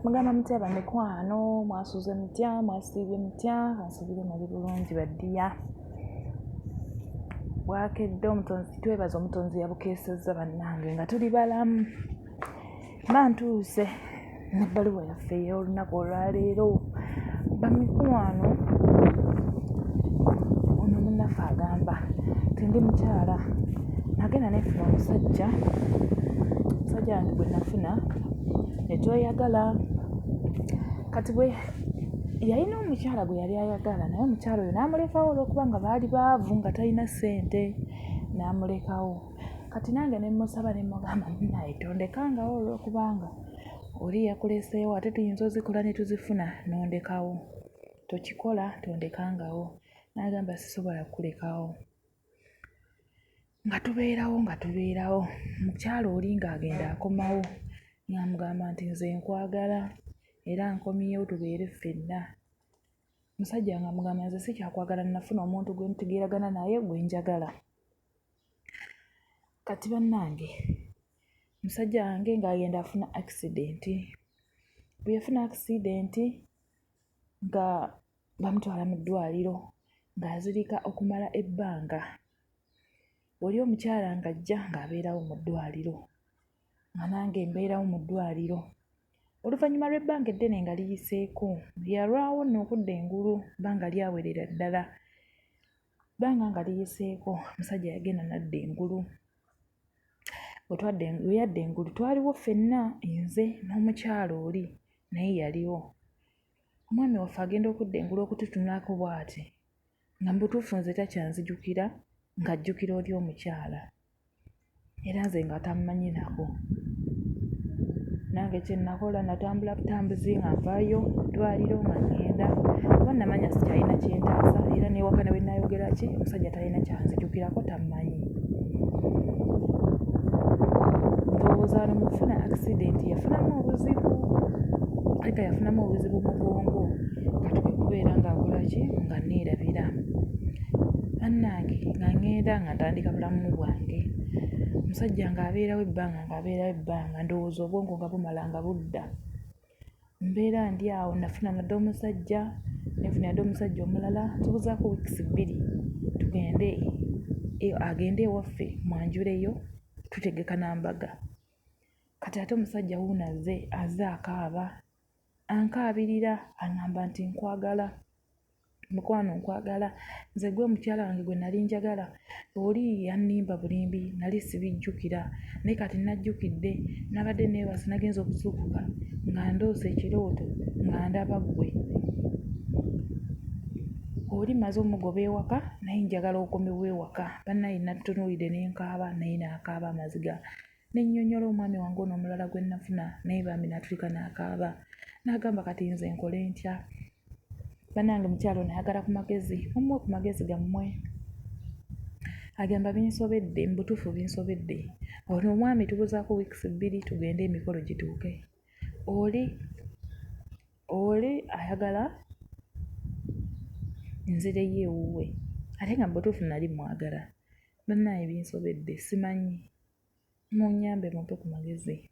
Mugamba mutya bamikwano, mwasuuze mutya, mwasiibye mutya, kansubire muli bulungi baddiya. Bwakedde omutonzi, twebaza omutonzi yabukeesezza bannange nga tuli balamu. Mba ntuuse n'ebbaluwa yaffe ey'olunaku olwaleero. Bamikwano, ono munnaffe agamba nti ndi mukyala nagenda neefuna omusajja wange gwe nafuna ne tweyagala. Kati bwe yalina omukyala gwe yali ayagala naye omukyala oyo n'amulekawo olw'okuba nga baali baavu nga talina ssente, n'amulekawo. Kati nange ne mmusaba ne mugamba munnaye tondekangawo olw'okubanga oli yakuleeseewo ate tuyinza ozikola ne tuzifuna n'ondekawo. Tokikola tondekangawo. N'agamba sisobola kukulekawo. Nga tubeerawo mukyala oli ng'agenda akomawo n'amugamba nti nze nkwagala era nkomyewo tubeere ffenna. Musajja nga mugamba nze si kyakwagala, nafuna omuntu gwe ntegeeragana naye gwe njagala. Kati bannange musajja wange ng'agenda afuna accident. Bwe yafuna accident nga bamutwala mu ddwaliro ng'azirika okumala ebbanga. Oli omukyala ng'ajja ng'abeerawo mu ddwaliro nga nange mbeerawo mu ddwaliro. Oluvannyuma lw'ebbanga eddene nga liyiseeko yalwawo nno okudda engulu bbanga lyawerera ddala. Bbanga nga liyiseeko omusajja yagenda n'adda engulu. Bwe yadda engulu twaliwo ffenna, nze n'omukyala oli naye yaliwo. Omwami waffe agenda okudda engulu okututunuulako bw'ati nga mu butuufu nze takyanzijukira ng'ajjukira oli omukyala era nze nga tammanyi nako. Nange kye nakola natambula butambuzi nga nvaayo ddwaliro nga ngenda kuba namanya sikyalina kyentaasa era n'ewaka ne bwe nayogera ki omusajja talina kyanzijukirako, tammanyi. Ndowooza wano mu kufuna accident yafunamu obuzibu, aleka yafunamu obuzibu mu bwongo katuke kubeera ng'akola ki nga neerabira. Bannange nga ngenda nga ntandika bulamu bwange. Omusajja ng'abeerawo ebbanga ndowooza obwongo nga bumala nga budda. Mbeera ndi awo nafuna nadde omusajja, nefuna nadde omusajja omulala, tubuzaako wiikisi 2 tugende agende ewaffe mwanjuleyo tutegeka n'ambaga. Kati ate omusajja wuuno azze akaaba, ankaabirira aŋŋamba nti nkwagala. Mukwano nkwagala, nze gwe mukyala wange gwe nali njagala. Oli yannimba bulimbi nali sibijjukira naye kati najjukidde, nabadde neebase nagenza okuzuukuka nga ndoose ekirooto nga ndaba ggwe. Oli maze omugoba ewaka naye njagala okomebwa ewaka. Bannaaye natunuulidde ne nkaaba naye n'akaaba amaziga. Ne nnyonnyola omwami wange ono omulala gwe nafuna naye bambi n'atulika n'akaaba. N'agamba kati nze nkole ntya? Bannange mukyalo nayagala ku magezi, mumuwe ku magezi gammwe. Agamba binsobedde, mu butuufu binsobedde. Ono omwami tubuzaako wiikisi 2 tugende emikolo gituuke. Oli ayagala nzireyo ewuwe ate nga mu butuufu nali mwagala. Bannaaye binsobedde, simanyi. Munnyambe mumpe ku magezi.